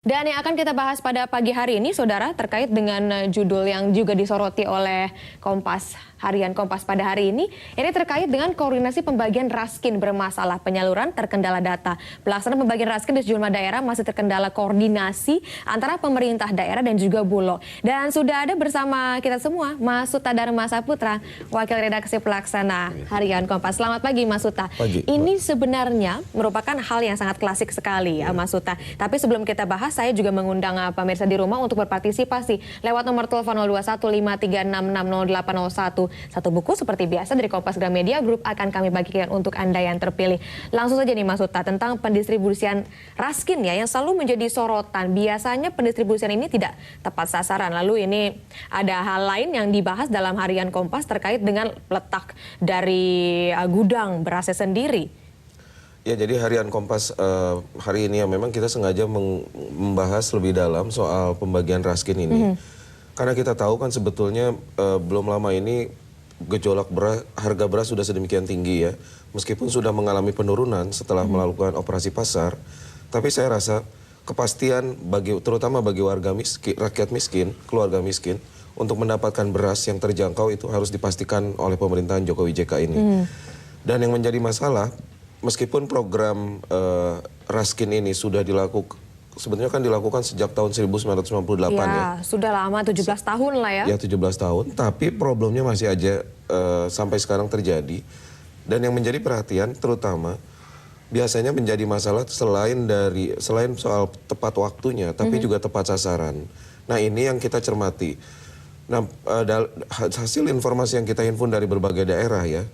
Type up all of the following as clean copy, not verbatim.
Dan yang akan kita bahas pada pagi hari ini, Saudara, terkait dengan judul yang juga disoroti oleh Kompas, harian Kompas pada hari ini terkait dengan koordinasi pembagian raskin bermasalah, penyaluran terkendala data. Pelaksanaan pembagian raskin di sejumlah daerah masih terkendala koordinasi antara pemerintah daerah dan juga Bulog. Dan sudah ada bersama kita semua Mas Suta Dharma Saputra, Wakil Redaksi Pelaksana Harian Kompas. Selamat pagi, Mas Suta. Pagi. Ini sebenarnya merupakan hal yang sangat klasik sekali, Mas Suta. Tapi sebelum kita bahas, saya juga mengundang pemirsa di rumah untuk berpartisipasi lewat nomor telepon 0215366081. Satu buku seperti biasa dari Kompas Gramedia Group akan kami bagikan untuk Anda yang terpilih. Langsung saja nih Mas Suta, tentang pendistribusian raskin ya yang selalu menjadi sorotan. Biasanya pendistribusian ini tidak tepat sasaran. Lalu ini ada hal lain yang dibahas dalam harian Kompas terkait dengan letak dari gudang berasnya sendiri. Ya, jadi harian Kompas hari ini ya memang kita sengaja membahas lebih dalam soal pembagian raskin ini. Karena kita tahu kan sebetulnya belum lama ini gejolak harga beras sudah sedemikian tinggi ya. Meskipun sudah mengalami penurunan setelah melakukan operasi pasar, tapi saya rasa kepastian terutama bagi warga miskin, rakyat miskin, keluarga miskin untuk mendapatkan beras yang terjangkau itu harus dipastikan oleh pemerintahan Jokowi JK ini. Dan yang menjadi masalah, meskipun program raskin ini sudah sebenarnya kan dilakukan sejak tahun 1998 ya. Sudah lama, 17 tahun lah ya. Ya, 17 tahun, tapi problemnya masih aja sampai sekarang terjadi. Dan yang menjadi perhatian terutama biasanya menjadi masalah selain soal tepat waktunya, tapi juga tepat sasaran. Nah, ini yang kita cermati. Nah, hasil informasi yang kita himpun dari berbagai daerah ya,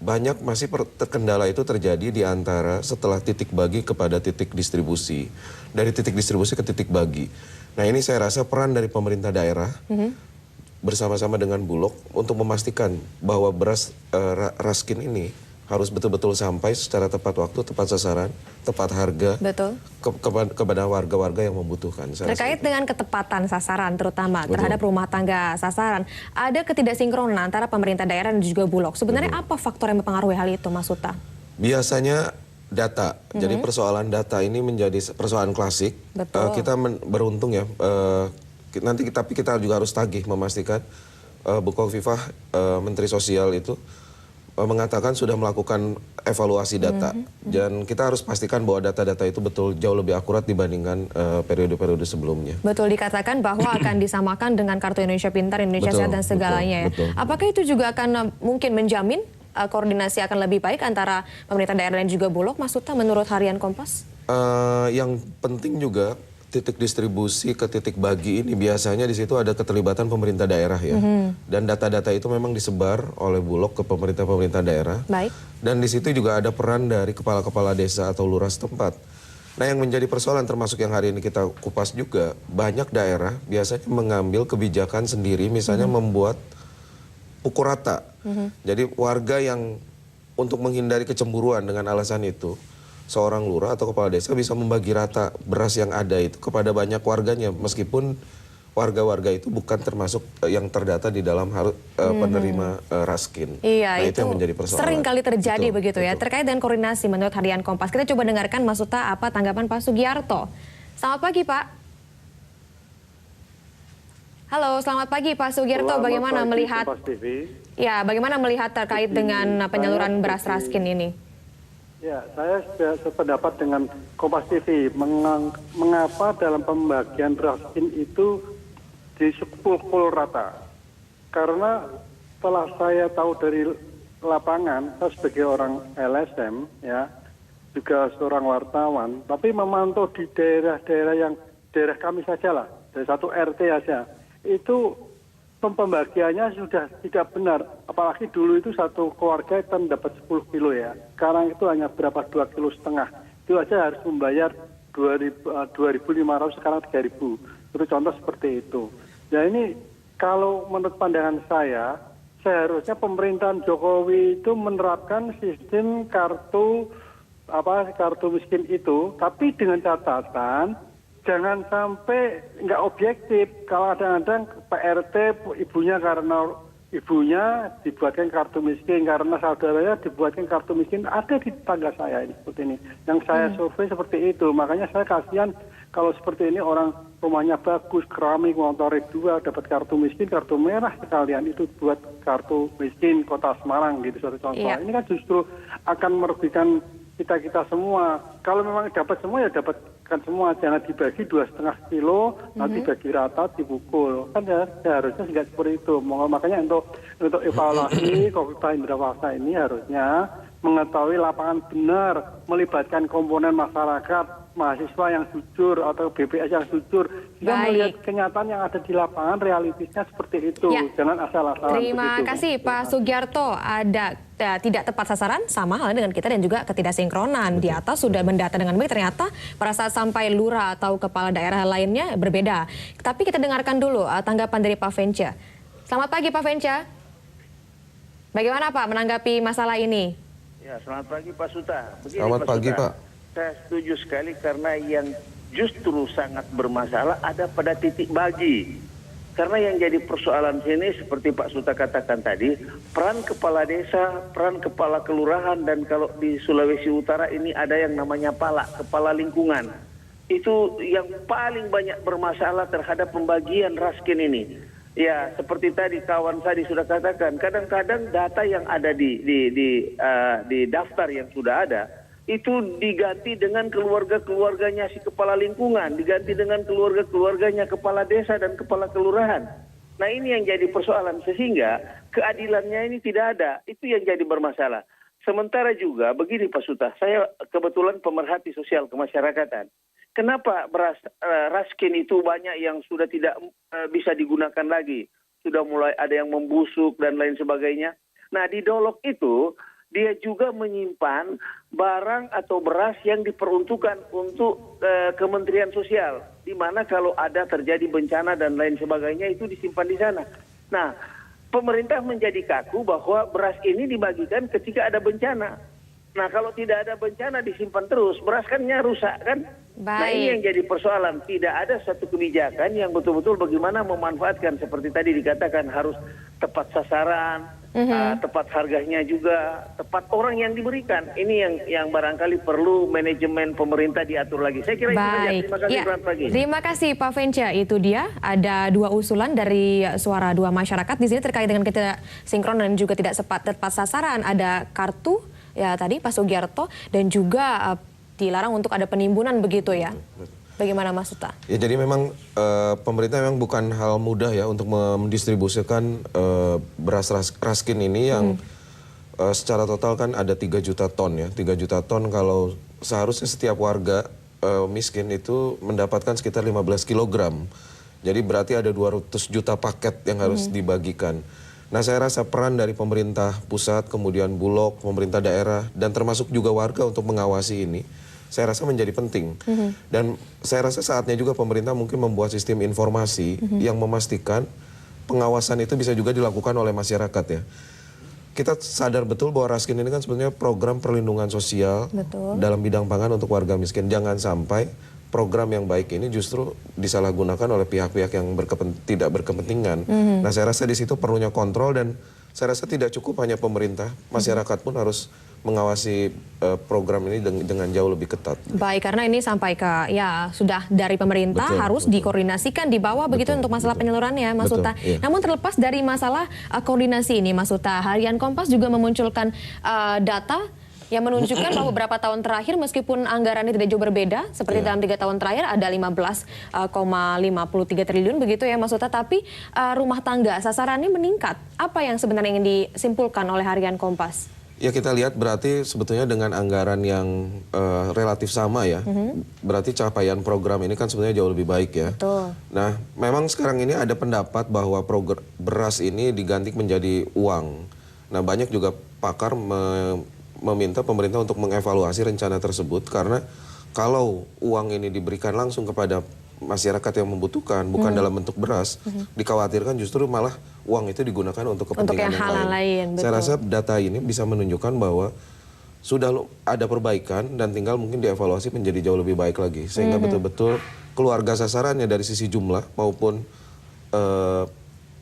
banyak masih terkendala itu terjadi di antara setelah titik bagi kepada titik distribusi. Dari titik distribusi ke titik bagi. Nah, ini saya rasa peran dari pemerintah daerah bersama-sama dengan Bulog untuk memastikan bahwa beras raskin ini harus betul-betul sampai secara tepat waktu, tepat sasaran, tepat harga. Betul. Kepada warga-warga yang membutuhkan. Terkait dengan ketepatan sasaran terutama terhadap rumah tangga sasaran, ada ketidaksinkronan antara pemerintah daerah dan juga Bulog. Sebenarnya apa faktor yang mempengaruhi hal itu, Mas Suta? Biasanya data. Jadi persoalan data ini menjadi persoalan klasik. Kita beruntung ya. Tapi kita juga harus tagih memastikan Bukoviva Menteri Sosial itu mengatakan sudah melakukan evaluasi data. Dan kita harus pastikan bahwa data-data itu betul jauh lebih akurat dibandingkan periode-periode sebelumnya. Betul, dikatakan bahwa akan disamakan dengan Kartu Indonesia Pintar, Indonesia Sehat dan segalanya ya. Apakah itu juga akan mungkin menjamin koordinasi akan lebih baik antara pemerintah daerah dan juga Bulog, Mas Suta, menurut harian Kompas? Yang penting juga titik distribusi ke titik bagi ini biasanya di situ ada keterlibatan pemerintah daerah ya. Dan data-data itu memang disebar oleh Bulog ke pemerintah-pemerintah daerah. Baik. Dan di situ juga ada peran dari kepala-kepala desa atau lurah setempat. Nah, yang menjadi persoalan termasuk yang hari ini kita kupas juga, banyak daerah biasanya mengambil kebijakan sendiri, misalnya membuat pukul rata. Jadi warga yang untuk menghindari kecemburuan dengan alasan itu, seorang lurah atau kepala desa bisa membagi rata beras yang ada itu kepada banyak warganya, meskipun warga-warga itu bukan termasuk yang terdata di dalam penerima raskin. Iya, nah, itu yang menjadi persoalan. Sering kali terjadi begitu ya. Betul. Terkait dengan koordinasi menurut harian Kompas, kita coba dengarkan Mas Suta apa tanggapan Pak Sugiarto. Selamat pagi, Pak. Halo, selamat pagi Pak Sugiarto. Bagaimana melihat? Ya, bagaimana melihat terkait dengan penyaluran beras raskin ini? Ya, saya sependapat dengan Kompas TV. Mengapa dalam pembagian raskin itu dipukul rata? Karena setelah saya tahu dari lapangan, saya sebagai orang LSM, ya, juga seorang wartawan, tapi memantau di daerah-daerah yang daerah kami saja lah, dari satu RT aja, itu pembagiannya sudah tidak benar. Apalagi dulu itu satu keluarga itu dapat 10 kilo ya. Sekarang itu hanya berapa 2,5 kilo. Itu aja harus membayar 2.500, sekarang 3.000. Itu contoh seperti itu. Ya, ini kalau menurut pandangan saya, seharusnya pemerintahan Jokowi itu menerapkan sistem kartu miskin itu, tapi dengan catatan jangan sampai nggak objektif. Kalau kadang-kadang PRT ibunya karena ibunya dibuatkan kartu miskin, karena saudaranya dibuatkan kartu miskin. Ada di tetangga saya ini seperti ini. Yang saya survei seperti itu. Makanya saya kasihan Kalau seperti ini orang rumahnya bagus, keramik, motornya 2, dapat kartu miskin, kartu merah sekalian itu buat kartu miskin Kota Semarang gitu satu contoh. Iya. Ini kan justru akan merugikan kita semua. Kalau memang dapat semua ya dapatkan semua, jangan dibagi 2,5 kilo, nanti bagi rata dipukul. Kan ya harusnya tidak seperti itu. Makanya untuk evaluasi Kopda Indrawasa ini harusnya mengetahui lapangan benar, melibatkan komponen masyarakat, mahasiswa yang jujur atau BPS yang jujur. Kita Baik. melihat kenyataan yang ada di lapangan, realitasnya seperti itu. Ya. Jangan asal-asalan. Terima begitu. kasih Pak Sugiarto. Ada tidak tepat sasaran sama halnya dengan kita dan juga ketidaksinkronan. Di atas sudah mendata dengan baik, ternyata pada saat sampai lurah atau kepala daerah lainnya berbeda. Tapi kita dengarkan dulu tanggapan dari Pak Venca. Selamat pagi Pak Venca. Bagaimana Pak menanggapi masalah ini? Ya, selamat pagi Pak Suta. Begini, Selamat pagi, Suta. Pak. Saya setuju sekali karena yang justru sangat bermasalah ada pada titik bagi. Karena yang jadi persoalan sini seperti Pak Suta katakan tadi, peran kepala desa, peran kepala kelurahan, dan kalau di Sulawesi Utara ini ada yang namanya PALA, kepala lingkungan. Itu yang paling banyak bermasalah terhadap pembagian raskin ini. Ya, seperti tadi kawan tadi sudah katakan, kadang-kadang data yang ada di daftar yang sudah ada itu diganti dengan keluarganya si kepala lingkungan, diganti dengan keluarganya kepala desa dan kepala kelurahan. Nah, ini yang jadi persoalan sehingga keadilannya ini tidak ada. Itu yang jadi bermasalah. Sementara juga begini Pak Suta, saya kebetulan pemerhati sosial kemasyarakatan. Kenapa raskin itu banyak yang sudah tidak bisa digunakan lagi? Sudah mulai ada yang membusuk dan lain sebagainya. Nah, di Dolok itu dia juga menyimpan barang atau beras yang diperuntukkan untuk Kementerian Sosial. Di mana kalau ada terjadi bencana dan lain sebagainya itu disimpan di sana. Nah, pemerintah menjadi kaku bahwa beras ini dibagikan ketika ada bencana. Nah, kalau tidak ada bencana disimpan terus, beras kannya rusak kan? Nah, ini yang jadi persoalan. Tidak ada satu kebijakan yang betul-betul bagaimana memanfaatkan seperti tadi dikatakan harus tepat sasaran, tepat harganya juga, tepat orang yang diberikan. Ini yang barangkali perlu manajemen pemerintah diatur lagi. Saya kira itu saja. Terima kasih, selamat pagi. Terima kasih Pak Venca. Itu dia ada 2 usulan dari suara 2 masyarakat di sini terkait dengan ketidaksinkron dan juga tidak tepat sasaran. Ada kartu ya tadi Pak Sugiarto dan juga dilarang untuk ada penimbunan begitu ya. Bagaimana Mas Suta? Ya jadi memang pemerintah memang bukan hal mudah ya untuk mendistribusikan beras raskin ini yang secara total kan ada 3 juta ton ya. 3 juta ton kalau seharusnya setiap warga miskin itu mendapatkan sekitar 15 kilogram. Jadi berarti ada 200 juta paket yang harus dibagikan. Nah, saya rasa peran dari pemerintah pusat, kemudian Bulog, pemerintah daerah, dan termasuk juga warga untuk mengawasi ini, saya rasa menjadi penting. Dan saya rasa saatnya juga pemerintah mungkin membuat sistem informasi yang memastikan pengawasan itu bisa juga dilakukan oleh masyarakat ya. Kita sadar betul bahwa raskin ini kan sebenarnya program perlindungan sosial dalam bidang pangan untuk warga miskin. Jangan sampai program yang baik ini justru disalahgunakan oleh pihak-pihak yang tidak berkepentingan. Nah, saya rasa di situ perlunya kontrol dan saya rasa tidak cukup hanya pemerintah, masyarakat pun harus mengawasi program ini dengan jauh lebih ketat. Baik, karena ini sampai ke ya sudah dari pemerintah harus dikoordinasikan di bawah begitu untuk masalah penyalurannya, Mas Suta. Iya. Namun terlepas dari masalah koordinasi ini, Mas Suta, Harian Kompas juga memunculkan data yang menunjukkan bahwa beberapa tahun terakhir meskipun anggarannya tidak jauh berbeda, seperti dalam 3 tahun terakhir ada 15,53 triliun begitu ya Mas Suta, tapi rumah tangga sasarannya meningkat. Apa yang sebenarnya ingin disimpulkan oleh Harian Kompas? Ya kita lihat berarti sebetulnya dengan anggaran yang relatif sama ya, berarti capaian program ini kan sebenarnya jauh lebih baik ya. Betul. Nah memang sekarang ini ada pendapat bahwa beras ini diganti menjadi uang. Nah banyak juga pakar meminta pemerintah untuk mengevaluasi rencana tersebut karena kalau uang ini diberikan langsung kepada masyarakat yang membutuhkan bukan dalam bentuk beras, dikhawatirkan justru malah uang itu digunakan untuk kepentingan yang lain. Saya rasa data ini bisa menunjukkan bahwa sudah ada perbaikan dan tinggal mungkin dievaluasi menjadi jauh lebih baik lagi sehingga betul-betul keluarga sasarannya dari sisi jumlah maupun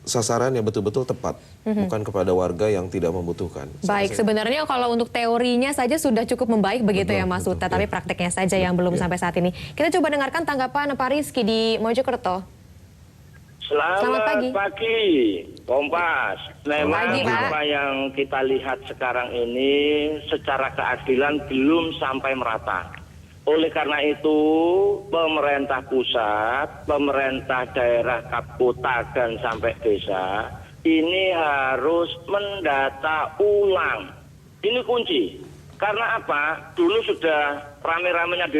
sasarannya betul-betul tepat, bukan kepada warga yang tidak membutuhkan. Baik, sebenarnya kalau untuk teorinya saja sudah cukup membaik begitu ya Mas Huta, tapi prakteknya saja yang belum sampai saat ini. Kita coba dengarkan tanggapan Pak Rizky di Mojokerto. Selamat pagi, Kompas. Memang pagi, Pak. apa yang kita lihat sekarang ini secara keadilan belum sampai merata. Oleh karena itu, pemerintah pusat, pemerintah daerah, kota, dan sampai desa, ini harus mendata ulang. Ini kunci. Karena apa? Dulu sudah rame-ramenya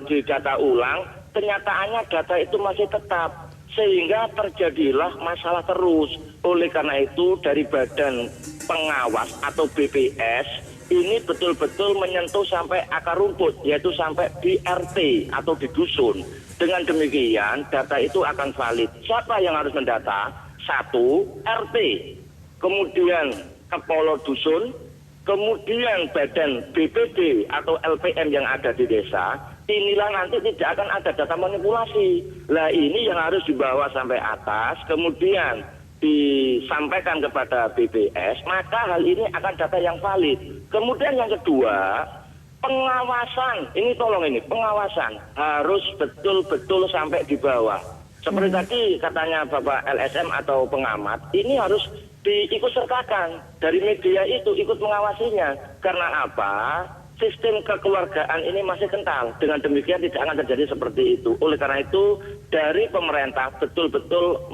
didata ulang, kenyataannya data itu masih tetap. Sehingga terjadilah masalah terus. Oleh karena itu, dari Badan Pengawas atau BPS, ini betul-betul menyentuh sampai akar rumput, yaitu sampai di RT atau di dusun. Dengan demikian, data itu akan valid. Siapa yang harus mendata? 1, RT, kemudian kepala dusun, kemudian badan BPD atau LPM yang ada di desa. Inilah nanti tidak akan ada data manipulasi. Lah ini yang harus dibawa sampai atas, kemudian disampaikan kepada BPS, maka hal ini akan data yang valid. Kemudian yang kedua, pengawasan. Ini tolong ini, pengawasan harus betul-betul sampai di bawah. Seperti tadi katanya Bapak LSM atau pengamat, ini harus diikutsertakan dari media itu, ikut mengawasinya. Karena apa? Sistem kekeluargaan ini masih kental. Dengan demikian tidak akan terjadi seperti itu. Oleh karena itu, dari pemerintah betul-betul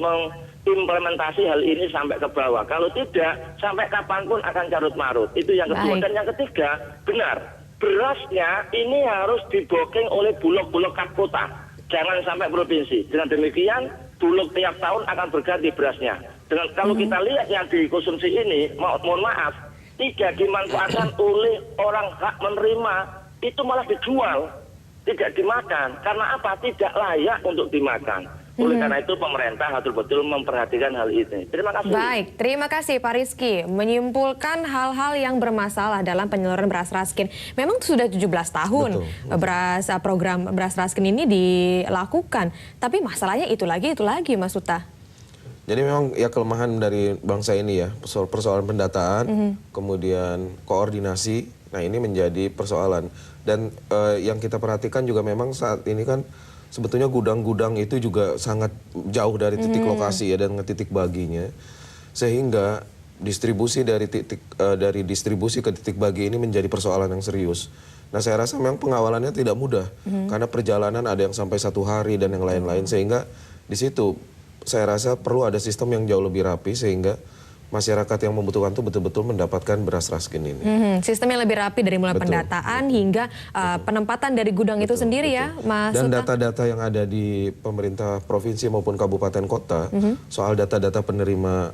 implementasi hal ini sampai ke bawah. Kalau tidak, sampai kapanpun akan carut marut. Itu yang kedua. Dan yang ketiga, benar, berasnya ini harus dibooking oleh bulog-bulog kota. Jangan sampai provinsi. Dengan demikian, bulog tiap tahun akan berganti berasnya. Dengan kalau kita lihat yang dikonsumsi ini, mohon maaf, tidak dimanfaatkan oleh orang hak menerima, itu malah dijual, tidak dimakan. Karena apa? Tidak layak untuk dimakan. Oleh karena itu pemerintah harus betul memperhatikan hal ini. Terima kasih. Baik, terima kasih Pak Rizky. Menyimpulkan hal-hal yang bermasalah dalam penyaluran beras raskin. Memang sudah 17 tahun program beras raskin ini dilakukan. Tapi masalahnya itu lagi Mas Huta. Jadi memang ya kelemahan dari bangsa ini ya, persoalan pendataan, kemudian koordinasi, nah ini menjadi persoalan. Dan yang kita perhatikan juga memang saat ini kan sebetulnya gudang-gudang itu juga sangat jauh dari titik lokasi ya dan titik baginya, sehingga distribusi dari distribusi ke titik bagi ini menjadi persoalan yang serius. Nah saya rasa memang pengawalannya tidak mudah karena perjalanan ada yang sampai 1 hari dan yang lain-lain, sehingga di situ saya rasa perlu ada sistem yang jauh lebih rapi sehingga masyarakat yang membutuhkan itu betul-betul mendapatkan beras raskin ini. Sistem yang lebih rapi dari mulai pendataan hingga penempatan dari gudang itu sendiri ya, Mas Dan Huta? data-data yang ada di pemerintah provinsi maupun kabupaten kota soal data-data penerima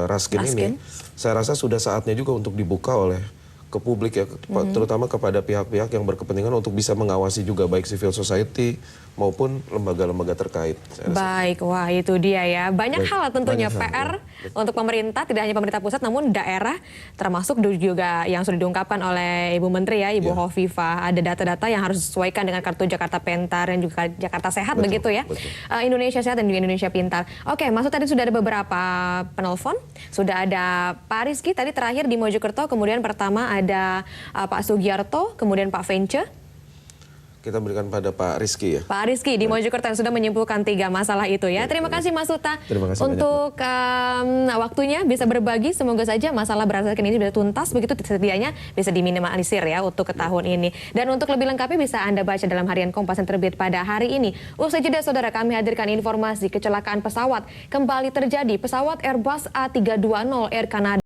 raskin ini, saya rasa sudah saatnya juga untuk dibuka oleh ke publik ya, terutama kepada pihak-pihak yang berkepentingan untuk bisa mengawasi juga baik civil society maupun lembaga-lembaga terkait. Baik, wah itu dia ya. Banyak hal tentunya PR untuk pemerintah, tidak hanya pemerintah pusat namun daerah, termasuk juga yang sudah diungkapkan oleh Ibu Menteri ya, Ibu Hovifah. Ada data-data yang harus disesuaikan dengan kartu Jakarta Pintar dan juga Jakarta Sehat begitu ya. Indonesia Sehat dan juga Indonesia Pintar. Oke, maksud tadi sudah ada beberapa penelpon. Sudah ada Pak Rizky tadi terakhir di Mojokerto, kemudian pertama ada Pak Sugiarto, kemudian Pak Vence. Kita berikan pada Pak Rizky ya. Pak Rizky di Mojokerto yang sudah menyimpulkan 3 masalah itu ya. Terima kasih Mas Huta untuk waktunya bisa berbagi. Semoga saja masalah beras raskin ini bisa tuntas, begitu setidaknya bisa diminimalisir ya untuk ke tahun ini. Dan untuk lebih lengkapnya bisa Anda baca dalam harian Kompas yang terbit pada hari ini. Usai jeda saudara, kami hadirkan informasi kecelakaan pesawat kembali terjadi. Pesawat Airbus A320 Air Canada